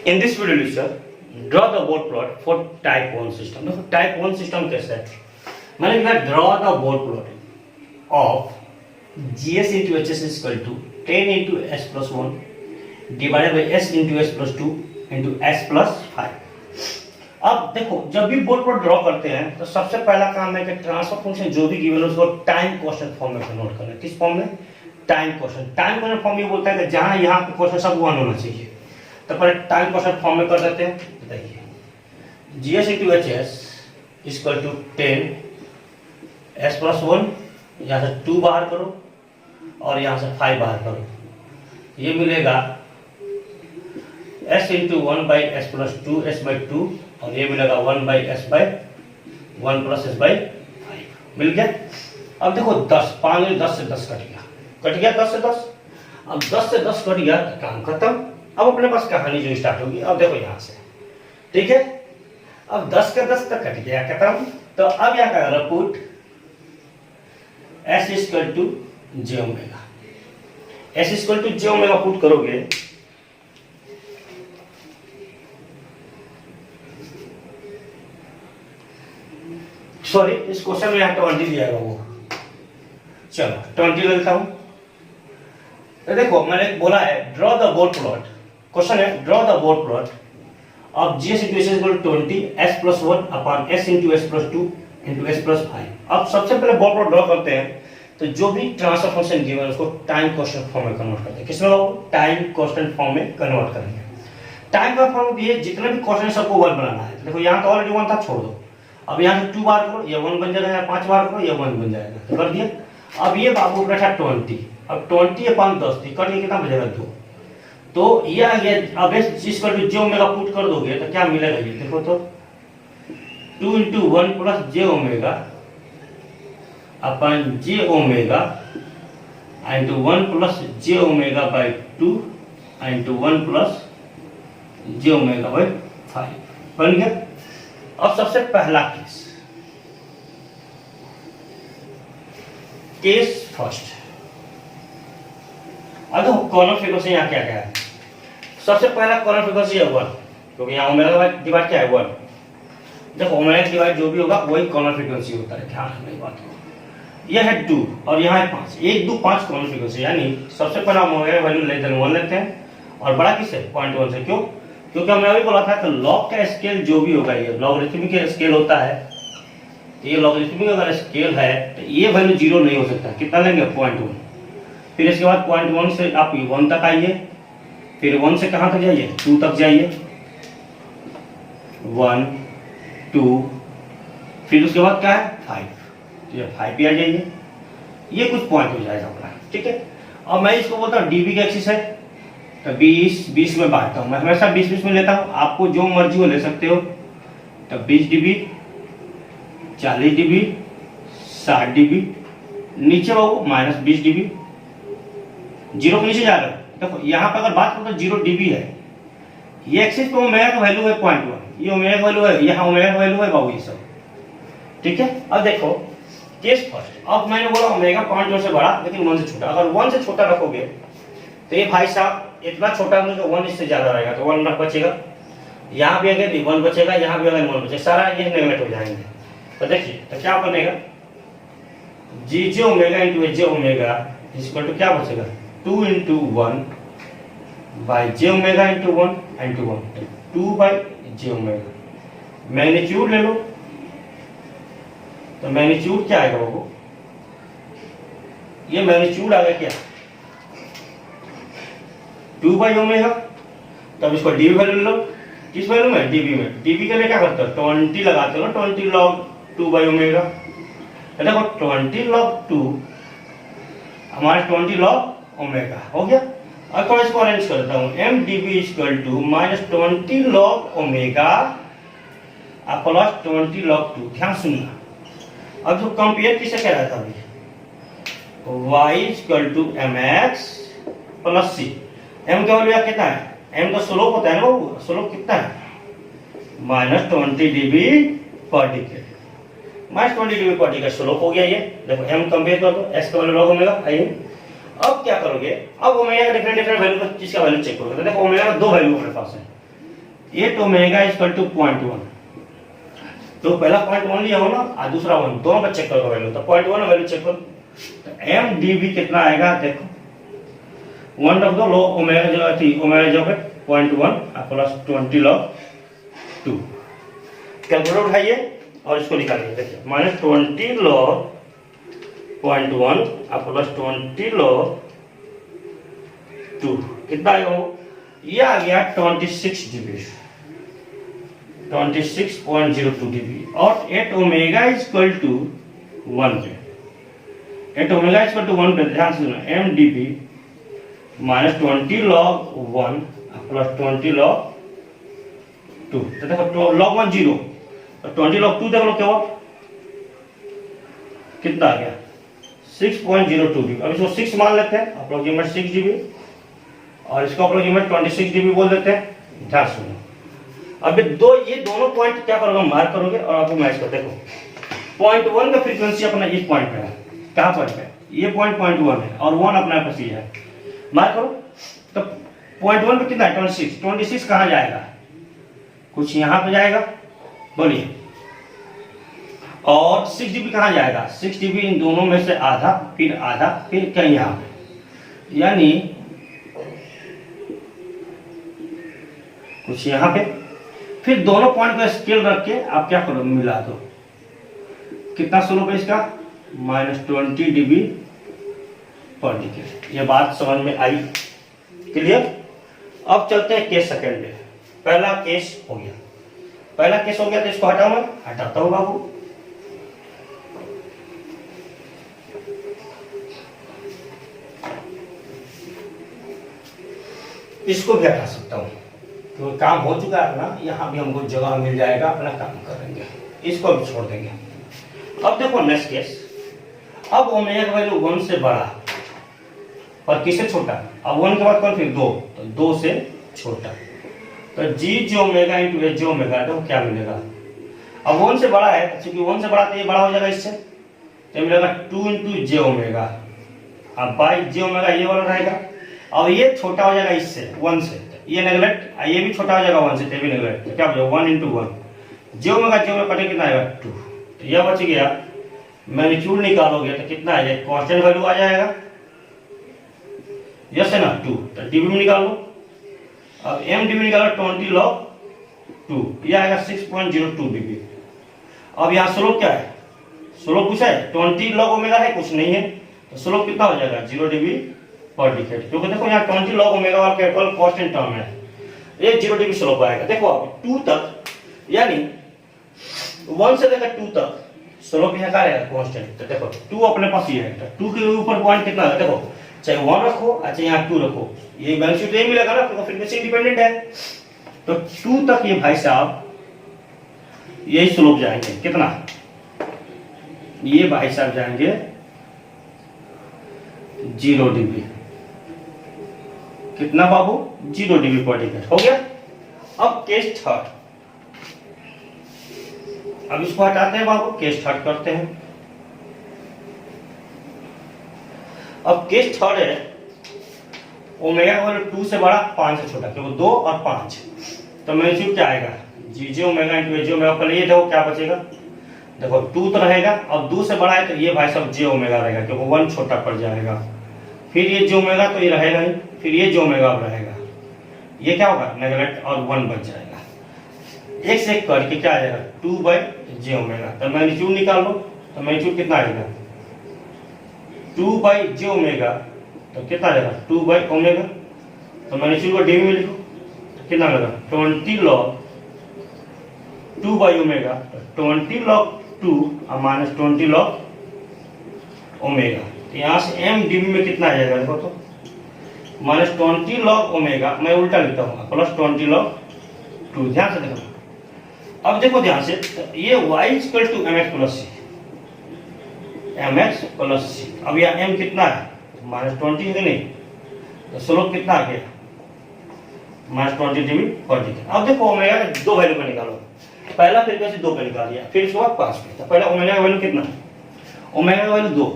In this video lecture, draw the board plot for type 1 system. देखो type 1 system कैसा है? मैंने कहा draw the board plot of GS into HS is equal to 10 into S plus 1 divided by S into S plus 2 into S plus 5. अब देखो जब भी board plot draw करते हैं तो सबसे पहला काम है कि ट्रांसफर फंक्शन जो भी गिवन है उसको टाइम कांस्टेंट फॉर्म में कन्वर्ट करना है। किस फॉर्म में? टाइम कांस्टेंट फॉर्म ये बोलता है कि जहां यहाँ पे क्वेश्चन सब 1 होना चाहिए। तो पहले टाइम कांस्टेंट फॉर्म में कर देते हैं। बताइए GS into HS equal to 10 S plus 1, यहाँ से 2 बाहर करो और यहाँ से 5 बाहर करो, ये मिलेगा S into 1 by S plus 2 S by 2 और ये मिलेगा 1 by S by 1 plus S by 5 मिल गया। अब देखो 10 5 10 से 10 कट गया 10 से 10। अब 10 से 10 कट गया तो काम खत्म। अब अपने पास कहानी जो स्टार्ट होगी, अब देखो यहाँ से, ठीक है। अब 10 का 10 तक कट गया खत्म। तो अब यहाँ का put S equal to J omega, S equal to J omega put करोगे सॉरी इस क्वेश्चन में यहाँ 20 दिया है वो, चलो 20 लेता हूं। तो देखो मैंने बोला है draw the board plot, question है draw the board plot of GS into S equal to 20 S plus 1 upon S into S plus 2 into S plus 5। अब सबसे पहले बोर्ड प्लॉट ड्रॉ करते हैं तो जो भी ट्रांसफर फंक्शन गिवन है उसको टाइम कांस्टेंट फॉर्म में कन्वर्ट करते हैं। किसमें? टाइम कांस्टेंट फॉर्म में कन्वर्ट करेंगे। टाइम का फॉर्म ये जितने भी क्वेश्चन सबको 1 बनाना है। देखो यहाँ तो ऑलरेडी 1 था, छोड़ दो। अब यहाँ से 2 बार करो, ये 1 बन जाएगा, यहाँ 5 बार करो, ये 1 बन जाएगा। तो कर दिया। अब ये बाबू बैठा 20, अब 20 अपॉन 10 कट के कितना बचेगा 2। तो ये आ गया। अब इस पर जो ओमेगा पुट कर दोगे तो क्या मिलेगा? ये देखो तो 2 into 1 plus J omega upon J omega into 1 plus J omega by 2 into 1 plus J omega by 5 बन गया। अब सबसे पहला केस फर्स्ट। अब देखो कॉलम फिगर से यहाँ क्या क्या है। सबसे पहला कॉलम फिगर से 1, क्योंकि यहाँ ओमेगा डिवाइड क्या है 1। देखो ओमेगा डिवाइड जो भी होगा वही कॉलम फ्रीक्वेंसी होता है, ध्यान रखने की बात को। यह है 2 और यहाँ है 5, 1 2 5 कॉलम फ्रीक्वेंसी, यानी सबसे पहला ओमेगा वैल्यू लेस देन 1 लेते हैं और बड़ा किससे? 0.1 से। क्यों? क्योंकि हमने अभी बोला था कि लॉग का स्केल जो भी होगा, ये लॉगरिथमिक स्केल होता है। तो ये लॉगरिथमिक अगर स्केल है तो ये वैल्यू 0 नहीं हो सकता। कितना लेंगे? 0.1। फिर इसके बाद 0.1 से आप 1 तक आइए, फिर 1 से कहां तक जाइए? 2 तक जाइए, 1 2, फिर उसके बाद क्या है? 5, तो ये 5 पे आ जाइए। ये कुछ पॉइंट हो जाएगा अपना, ठीक है। अब मैं इसको बोलता हूँ डीबी का एक्सिस है तो 20 में बांटता हूँ। मैं हमेशा 20 में लेता हूँ, आपको जो मर्जी हो ले सकते हो। तो 20 dB, 40 dB, 60 dB, नीचे बाबू -20 dB, 0 के नीचे जा रहा है। देखो यहाँ पर अगर बात करो तो 0 dB है। ये एक्सिस पे ओमेगा का वैल्यू है 0.1, ये ओमेगा का वैल्यू है, यहाँ ओमेगा का वैल्यू है बाबू, ये सब ठीक है। अब देखो केस फर्स्ट। अब मैंने बोला ओमेगा 0.1 से बड़ा लेकिन 1 से छोटा। अगर 1 से छोटा रखोगे तो ये भाई साहब इतना छोटा होगा तो 1 इससे ज्यादा रहेगा तो 1 बचेगा। यहाँ भी अगर 1 बचेगा, यहाँ भी अगर 1 बचेगा, सारा ये नेगलेक्ट हो जाएंगे। तो देखिए तो क्या बनेगा? J omega into J omega equal to क्या बचेगा? 2 into 1 by J omega into 1 into 1, 2 by J omega. Magnitude ले लो तो मैग्नीट्यूड क्या आएगा बाबू? ये मैग्नीट्यूड आ गया क्या? 2 by ओमेगा। तब इसको डीबी वैल्यू ले लो। किस वैल्यू में? डीबी में। डीबी के लिए क्या करते हो? 20 लगाते हो ना, 20 log 2 by ओमेगा। तो देखो 20 log 2 हमारे 20 log ओमेगा हो गया। अब थोड़ा इसको अरेंज करता हूँ। M dB equal to -20 log omega plus 20 log 2। ध्यान सुनना। अब जो कंपेयर किसे कह रहा था अभी? y equal to mx plus c। m का वैल्यू कितना है? m का स्लोप होता है ना वो, स्लोप कितना है? -20 dB पर डिकेड। -20 dB पर डिकेड स्लोप हो गया ये। देखो m कंपेयर कर दो, s का वैल्यू log ओमेगा। आइए अब क्या करोगे? अब ओमेगा का डिफरेंट वैल्यू का चीज का वैल्यू चेक करोगे। तो देखो ओमेगा का 2 वैल्यू हमारे पास है। 8 ओमेगा इक्वल टू 0.1। तो पहला 0.1 लिया हो ना और दूसरा 1, दोनों का चेक करो वैल्यू। तो 0.1 वैल्यू चेक करो, तो एम डीबी कितना आएगा देखो, 1 रख दो, लो ओमेगा जो थी ओमेगा जो है 0.1 प्लस 20 log 2। कैलकुलेटर उठाइए और इसको निकालिए, देखिए माइनस 20 log 0.1 प्लस 20 log 2 कितना आएगा वो, ये आ गया 26 dB, 26.02 dB। और 8 ओमेगा इक्वल टू 1 पे, 8 ओमेगा इक्वल टू 1 पे ध्यान से सुनो, M dB minus 20 log 1 plus 20 log 2। तो देखो log 1 0, तो 20 log 2 देख लो क्या हुआ, कितना आ गया 6.02 dB। अब इसको 6 मान लेते हैं, अप्रोक्सीमेट 6 dB, और इसको अप्रोक्सीमेट 26 dB बोल देते हैं। ध्यान सुनो, अब ये दोनों पॉइंट क्या करोगे, मार्क करोगे और आपको मैच कर देखो। 0.1 का फ्रीक्वेंसी अपना इस पॉइंट पे है, कहां पॉइंट पे, ये पॉइंट 0.1 है और 1 अपना पास ही है, मार्क करो। तो 0.1 पे कितना है 26, 26 कहां जाएगा, कुछ यहां पे जाएगा, बोलिए। और 6 dB कहां जाएगा, 6 dB इन दोनों में से आधा, फिर कहीं यहां पे, यानी कुछ यहां पे, फिर दोनों पॉइंट का स्केल रख के आप क्या करो, मिला दो। कितना स्लोप है इसका, -20 dB पर डिकेड। ये बात समझ में आई, क्लियर। अब चलते हैं केस सेकंड पे। पहला केस हो गया, तो इसको हटाओ, मैं हटाता हूं बाबू। इसको भी हटा सकता हूं, तो काम हो चुका है अपना, यहाँ भी हमको जगह मिल जाएगा, अपना काम करेंगे, इसको भी छोड़ देंगे। अब देखो नेक्स्ट केस, अब ओमेगा का वैल्यू 1 से बड़ा पर किससे छोटा, अब 1 के बाद कौन, फिर 2, तो 2 से छोटा, तो G J omega into H J omega, तो क्या मिलेगा। अब 1 से बड़ा है, क्योंकि 1 से बड़ा तो ये बड़ा हो जाएगा इससे, तो मिलेगा 2 इंटू जे ओमेगा, अब बाई जे ओमेगा ये वाला रहेगा। अब ये छोटा हो जाएगा इससे 1 से, ये नेगलेक्ट, ये भी छोटा हो जाएगा 1 से, भी नेगलेक्ट, तो क्या हो जाएगा 1 इंटू 1, जे ओमेगा कटे कितना आएगा 2, तो यह बच गया। मैग्नीट्यूड निकालोगे तो कितना आ जाएगा, कांस्टेंट वैल्यू आ जाएगा, यस है ना 2, तो डीबी में निकाल लो। अब एम डीबी निकालो 20 log 2, ये आएगा 6.02 dB। अब यहाँ स्लोप क्या है, स्लोप कुछ है 20 log ओमेगा है, कुछ नहीं है, तो स्लोप कितना हो जाएगा 0 dB पर डिकेड, क्योंकि देखो यहाँ 20 log ओमेगा वाला केवल कांस्टेंट टर्म है, ये 0 dB स्लोप आएगा। देखो अब 2 तक, यानी 1 से लेकर 2 तक स्लोप यहाँ का रहेगा कांस्टेंट, तो देखो 2 अपने पास ही है, तो 2 के ऊपर पॉइंट कितना है, देखो चाहे 1 रखो अच्छा यहाँ 2 रखो, ये वैल्यू तो ये मिलेगा ना, तो फ्रीक्वेंसी इंडिपेंडेंट है, तो 2 तक ये भाई साहब यही स्लोप जाएंगे, कितना, ये भाई साहब जाएंगे 0 dB, कितना बाबू 0 dB पर डिकेड हो गया। अब केस थर्ड, अब इसको हटाते हैं बाबू, केस थर्ड करते हैं। अब केस थर्ड है, ओमेगा का वैल्यू 2 से बड़ा 5 से छोटा, क्योंकि 2 और 5, तो मैग्नीट्यूड क्या आएगा G J omega into H J omega, पहले ये देखो क्या बचेगा, देखो 2 तो रहेगा, अब 2 से बड़ा है तो ये भाई साहब जे ओमेगा रहेगा, क्योंकि 1 छोटा पड़ जाएगा, फिर ये जे ओमेगा तो ये रहेगा ही, फिर ये जे ओमेगा रहेगा, ये क्या होगा नेगलेक्ट और 1 बच जाएगा, एक से एक करके क्या आ जाएगा 2 बाई जे ओमेगा। तो मैग्नीट्यूड निकाल लो, तो मैग्नीट्यूड कितना आएगा 2 बाई जे ओमेगा, तो कितना आ जाएगा 2 बाई ओमेगा, तो मैग्नीट्यूड को डीबी में लिखो, तो कितना मिलेगा 20 log 2 बाई ओमेगा, 20 log 2 और माइनस 20 log ओमेगा, तो यहाँ से एम डीबी में कितना आ जाएगा देखो, तो माइनस 20 log ओमेगा, मैं उल्टा लिखता हूँ, प्लस 20 log 2, ध्यान से देखो। अब देखो ध्यान से, तो ये y equal to M X plus C, mx plus सी, अब यहाँ m कितना है -20 है कि नहीं, तो स्लोप कितना आ गया -20 dB पर डिकेड। अब देखो ओमेगा के दो वैल्यू पे निकालो, पहला फ्रीक्वेंसी 2 पे निकाल दिया, फिर इसके बाद 5 पे, तो पहला ओमेगा का वैल्यू कितना है, ओमेगा का वैल्यू 2,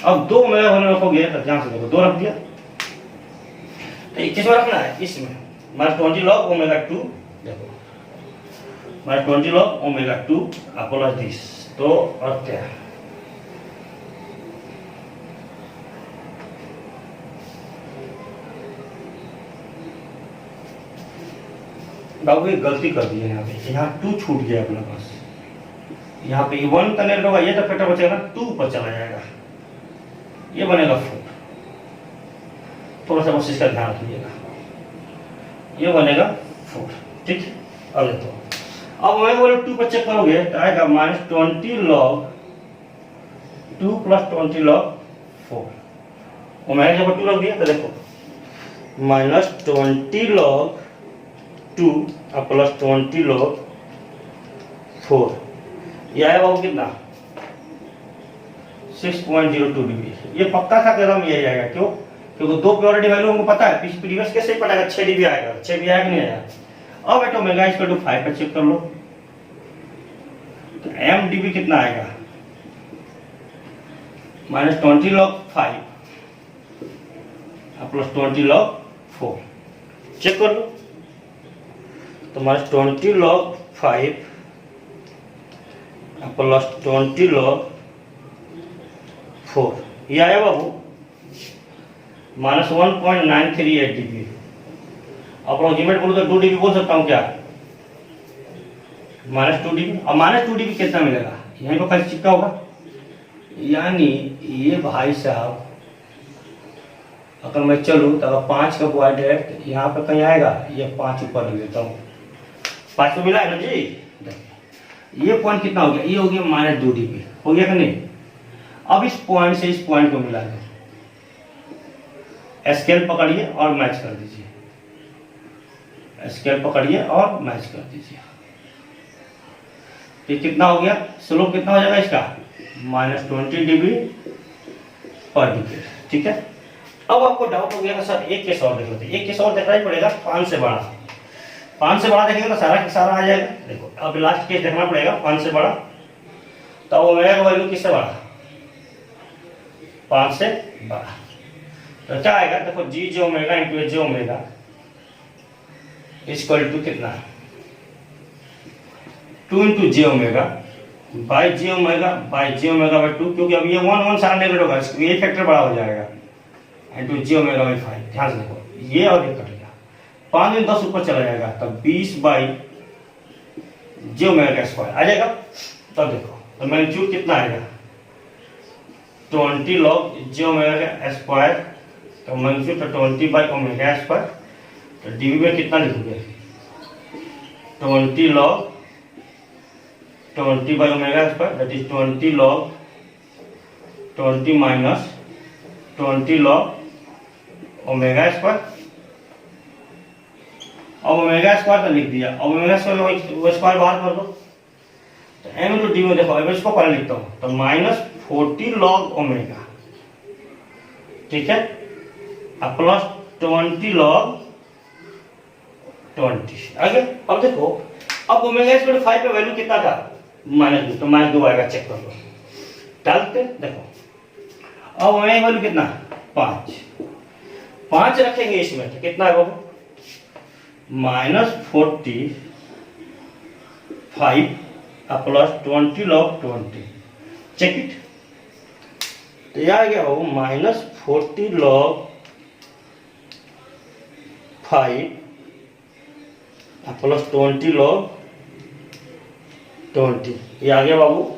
अब 2 ओमेगा का वैल्यू रखोगे तो ध्यान से देखो 2 रख दिया, तो किस में रखना है, इसमें माइनस 20 लॉग ओमेगा 2, देखो minus 20 log omega 2 plus this, तो और क्या है बाबू ये गलती कर दी है यहाँ पे, यहाँ 2 छूट गया अपने पास, यहाँ पे 1 कनेक्ट होगा, ये तो फैक्टर बचेगा 2 पर चला जाएगा, ये बनेगा 4, थोड़ा सा बस इसका ध्यान रखिएगा, ये बनेगा 4, ठीक है। अब देखो अब मैं बोले 2 पर चेक करोगे तो आएगा माइनस 20 लॉग 2 प्लस 20 लॉग 4, और मैंने जब 2 रख दिया तो देखो माइनस 20 लॉग 2 प्लस 20 लॉग 4, ये आया बाबू कितना 6.02 डिग्री, ये पक्का था कदम यही आएगा, क्यों? क्योंकि 2 प्योरिटी वैल्यू हमको पता है, प्रीवियस कैसे ही पड़ेगा 6 डिग्री आएगा, 6 भी आएगा नहीं आया। अब बेटा ओमेगा इक्वल टू 5 पर चेक कर लो, तो एम डीबी कितना आएगा minus 20 log 5 plus 20 log 4, check कर लो, तो माइनस 20 लॉग 5 प्लस 20 लॉग 4, ये आया बाबू माइनस 1.938 डिग्री, अप्रोक्सीमेट बोलो तो 2 डिग्री बोल सकता हूँ क्या, माइनस 2 डिग्री, और माइनस 2 डिग्री कितना मिलेगा, यहीं पर खाली चिपका होगा, यानी ये भाई साहब अगर मैं चलूँ तो अगर 5 का पॉइंट है तो यहाँ पर कहीं आएगा, ये 5 ऊपर रख देता हूँ, 5 तो मिला है ना जी, ये पॉइंट कितना हो गया, ये हो गया माइनस 2 डिग्री, हो गया कि नहीं। अब इस पॉइंट से इस पॉइंट को मिला दो, स्केल पकड़िए और मैच कर दीजिए, स्केल पकड़िए और मैच कर दीजिए, तो कितना हो गया, स्लोप कितना हो जाएगा इसका माइनस 20 डिग्री पर डिग्री, ठीक है। अब आपको डाउट हो गया सर एक केस और देख लेते हैं, एक केस और देखना ही पड़ेगा, 5 से बड़ा, 5 से बड़ा देखेंगे तो सारा का सारा आ जाएगा। देखो अब लास्ट केस देखना पड़ेगा 5 से बड़ा, तो ओमेगा का वैल्यू किससे बड़ा, 5 से बड़ा, तो क्या आएगा, देखो G J omega into J omega equal to कितना 2 into J omega by J omega by 2, क्योंकि अब ये 1 सारा नेगेटिव होगा, ये फैक्टर बड़ा हो जाएगा, इंटू जे ओमेगा बाई 5, ध्यान से देखो ये और ये कट गया, 5 में 10 ऊपर चला जाएगा, तब 20 बाई जे ओमेगा का स्क्वायर आ जाएगा। तब देखो तो मैग्नीट्यूड कितना आएगा 20 लॉग जे ओमेगा का स्क्वायर, तो मैग्नीट्यूड तो 20 बाई ओमेगा स्क्वायर, तो डीवी में कितना लिखोगे 20 log 20 by omega square, that is 20 log 20 minus 20 log omega square, अब ओमेगा स्क्वायर का लिख दिया, अब ओमेगा स्क्वायर बाहर कर दो, तो एम इंटू डी में देखो अब इसको पहले लिखता हूँ, तो माइनस 40 लॉग ओमेगा, ठीक है, अब प्लस 20 लॉग 20 आगे। अब देखो अब ओमेगा स्क्वायर 5 पे वैल्यू कितना था -2, तो -2 आएगा, चेक कर लो, डालते देखो अब ओमेगा वैल्यू कितना 5 रखेंगे इसमें, तो कितना है बाबू -45 प्लस 20 लॉग 20, चेक इट, तो यह आ गया बाबू -40 लॉग 5 प्लस 20 लॉग 20, ये आ गया बाबू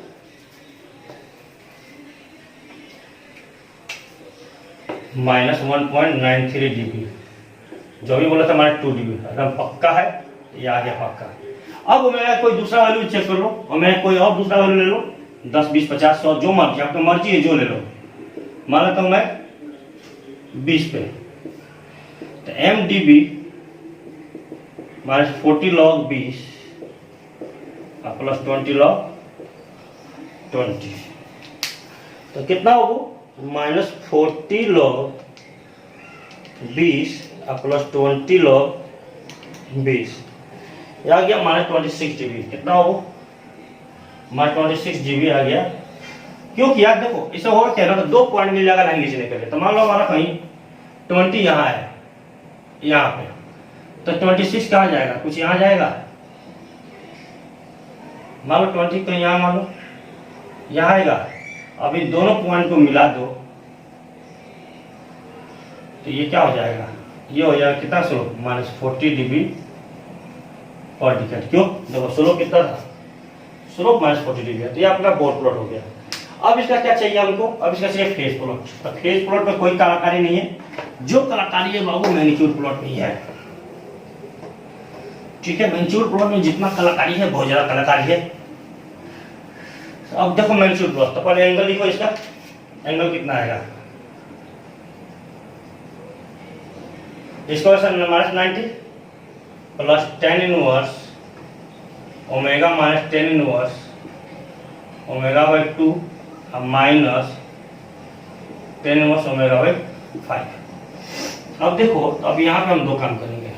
-1.93 dB, जो भी बोला था -2 dB, एकदम पक्का है, ये आ गया पक्का। अब ओमेगा कोई दूसरा वैल्यू चेक कर लो, ओमेगा कोई और दूसरा वैल्यू ले लो, 10 20 50 100 जो मर्जी आपकी मर्जी है, जो ले लो, मान लेता हूं मैं 20 पे, तो M D B -40 log 20 plus 20 log 20, तो कितना हो -40 लॉग 20 प्लस 20 लॉग 20, यह आ गया -26 dB, कितना हो -26 dB आ गया। क्योंकि यार देखो इसे होगा क्या ना, तो 2 पॉइंट मिल जाएगा लाइन खींचने के लिए, तो मान लो हमारा कहीं 20 यहाँ है, यहाँ पे, तो 26 कहाँ जाएगा, कुछ यहाँ जाएगा, मान लो 20 कहीं यहाँ, मान लो यहाँ आएगा। अब इन दोनों पॉइंट को मिला दो तो ये क्या हो जाएगा, ये हो जाएगा कितना स्लोप, -40 dB पर डिकेड। क्यों, देखो स्लोप कितना था, स्लोप -40 dB है, तो ये अपना बोर्ड प्लॉट हो गया। अब इसका क्या चाहिए हमको, अब इसका चाहिए फेज प्लॉट। तो फेज प्लॉट में कोई कलाकारी नहीं है, जो कलाकारी है बाबू मैग्नीट्यूड प्लॉट में ही है। ठीक है, मैग्नीट्यूड प्लॉट में जितना कलाकारी है बहुत ज्यादा कलाकारी है। अब देखो मैग्नीट्यूड प्लॉट, तो पहले एंगल लिखो, इसका एंगल कितना आएगा, इसको -90 plus tan inverse omega minus tan inverse ओमेगा/2 माइनस tan इनवर्स ओमेगा/5। अब देखो, अब यहाँ पे हम दो काम करेंगे,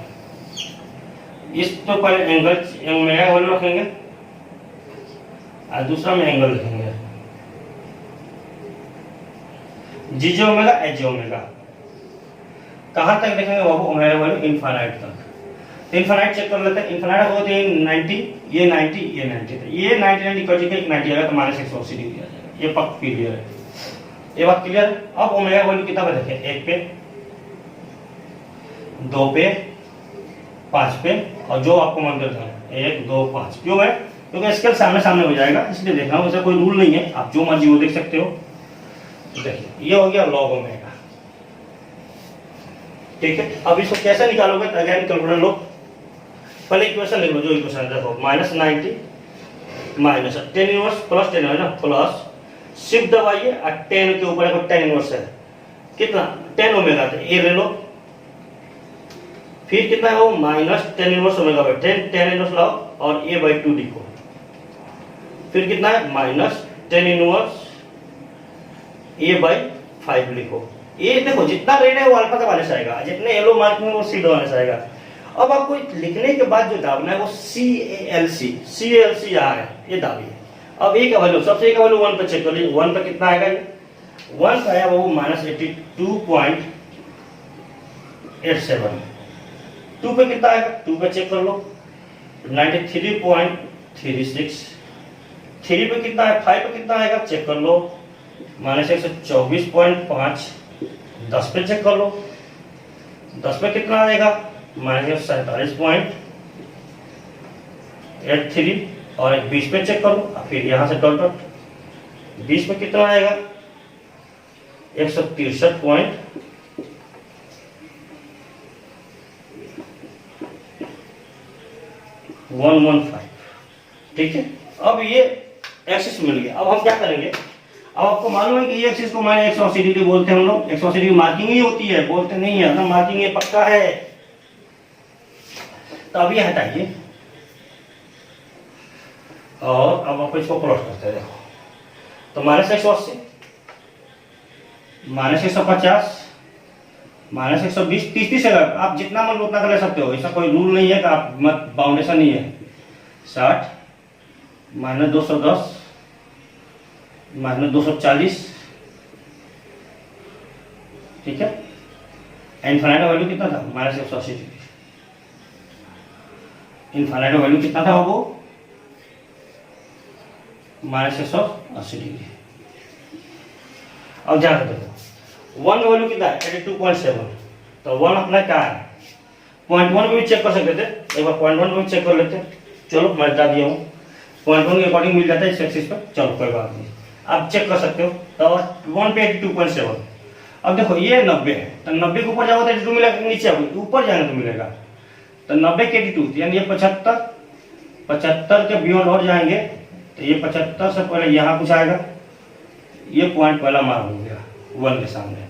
इस तो पहले एंगल ओमेगा वैल्यू रखेंगे और दूसरा में एंगल लिखेंगे जी J omega H J omega. कहाँ तक देखेंगे बाबू, ओमेगा वैल्यू इनफाइनाइट तक। तो इनफाइनाइट चेक कर लेते हैं, इनफाइनाइट होते हैं 90, ये 90, ये 90, तो ये 90 कट के 90 आएगा तो -180 डिग्री आ जाएगा। ये पक्का क्लियर है, ये बात क्लियर है। अब ओमेगा वैल्यू कितना पे देखें, 1 पे, 2 पे, 5 पे, और जो आपको मन करता है 1 2 5। क्यों है, क्योंकि स्केल सामने सामने हो जाएगा, इसलिए देखना हो, वैसे कोई रूल नहीं है, आप जो मर्जी वो देख सकते हो। देखिए ये हो गया लॉग ओमेगा। ठीक है, अब इसको कैसे निकालोगे, तो अगेन कैलकुलेटर लो, पहले इक्वेशन लिख लो, जो इक्वेशन देखो -90 minus tan inverse plus tan है ना, प्लस शिफ्ट दबाइए और tan के ऊपर एक tan इनवर्स है, कितना tan ओमेगा, तो ये ले लो, फिर कितना है वो -tan inverse omega by tan inverse लाओ और a/2 लिखो, फिर कितना है -tan इनवर्स a/5 लिखो। ये देखो जितना रेड है वो अल्फा दबाने से आएगा, जितने येलो मार्क में वो सी दबाने से आएगा। अब आपको लिखने के बाद जो दाबना है वो CALC यहाँ है, ये दाबिए। अब एक वैल्यू, सबसे एक वैल्यू 1 पे चेक कर लीजिए, 1 पे कितना आएगा, ये 1 पे आया वो -82.87, 2 पे कितना आएगा, 2 पे चेक कर लो 93.36, 3 पे कितना है, 5 पे कितना आएगा चेक कर लो -124.5, 10 पे चेक कर लो, 10 पे कितना आएगा -47.83, और 20 पे चेक करो, फिर यहाँ से डॉट डॉट, 20 पे कितना आएगा 163.115। ठीक है, अब ये एक्सिस मिल गया। अब हम क्या करेंगे, अब आपको मालूम है कि ये एक्सिस को माने 180 डिग्री बोलते हैं हम लोग, 180 डिग्री मार्किंग ही होती है, बोलते नहीं है ना, मार्किंग ये पक्का है। तो अब ये हटाइए और अब आप इसको प्लॉट करते हैं, देखो तो -180 -150 -120, 30 है, आप जितना मन उतना कर ले सकते हो, ऐसा कोई रूल नहीं है कि आप मत, बाउंडेशन नहीं है। 60 -210 -240, ठीक है। इनफाइनाइट वैल्यू कितना था -180 डिग्री, इनफाइनाइट वैल्यू कितना था वो -180 डिग्री। अब ध्यान देखो 1 वैल्यू कितना है 82.7, तो 1 अपना क्या है, 0.1 में भी चेक कर सकते थे, एक बार 0.1 में भी चेक कर लेते। चलो मैं बता दिया हूँ 0.1 के अकॉर्डिंग मिल जाता है इस एक्सिस पर, चलो कोई बात नहीं, आप चेक कर सकते हो। तो 1 पे 82.7, अब देखो ये 90 है, तो 90 के ऊपर जाओ तो 82 मिलेगा, नीचे ऊपर जाएंगे तो मिलेगा, तो 90 के 82, यानी ये 75 के बियॉन्ड और जाएंगे, तो ये 75 से पहले यहाँ कुछ आएगा, ये पॉइंट पहला मार्क हो गया 1 के सामने,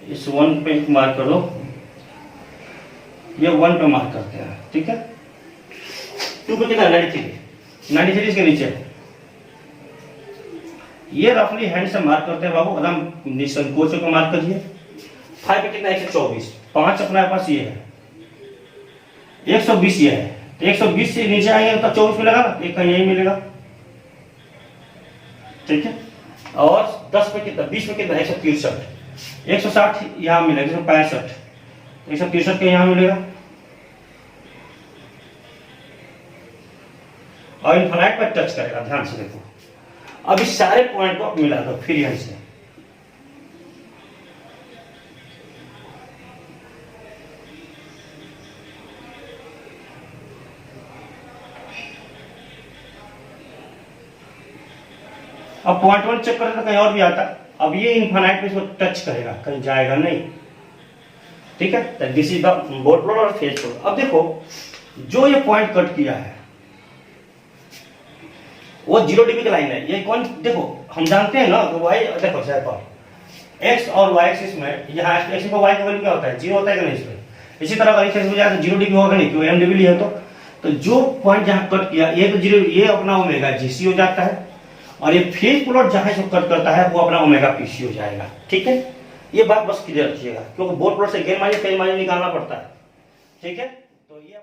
इस 1 पे मार्क करो, ये 1 पे मार्क करते हैं, ठीक है। 2 पे कितना 93 इसके नीचे, ये रफली हैंड से मार्क करते हैं बाबू, एकदम निसंकोच होकर मार्क करिए। 5 पे कितना 124, 5 अपने पास ये है, 120 ये है, तो 120 से नीचे आएंगे तो 24 मिलेगा ना, एक कहीं यही मिलेगा, ठीक है। और 10 पे कितना, 20 पे कितना 163, 160 यहाँ मिलेगा, 165, 163 के यहाँ मिलेगा, और इन्फिनाइट पर टच करेगा, ध्यान से देखो। अब इस सारे पॉइंट को मिला दो फिर यहीं से, अब पॉइंट 1 चेक करते तो कहीं और भी आता। अब ये इन्फिनाइट पे इसको टच करेगा, कहीं जाएगा नहीं, ठीक है। This is the boat plot और फेज प्लॉट। अब देखो जो ये पॉइंट कट किया है वो 0 dB की लाइन है। ये कौन, देखो हम जानते हैं ना कि y, देखो x और y एक्सिस में यहाँ x पर y का वैल्यू क्या होता है, 0 होता है कि नहीं इसमें। इसी तरह अगर इसे हो जाए तो 0 dB होगा नहीं, क्योंकि m dB लिया तो जो पॉइंट जहाँ कट किया ये तो 0, ये अपना ओमेगा GC हो जाता है, और ये फेज प्लॉट जहां से कट करता है वो अपना ओमेगा PC हो जाएगा, ठीक है। ये बात बस क्लियर रखिएगा, क्योंकि बोट प्लॉट से गेन मार्जिन फेज मार्जिन निकालना पड़ता है, ठीक है। तो ये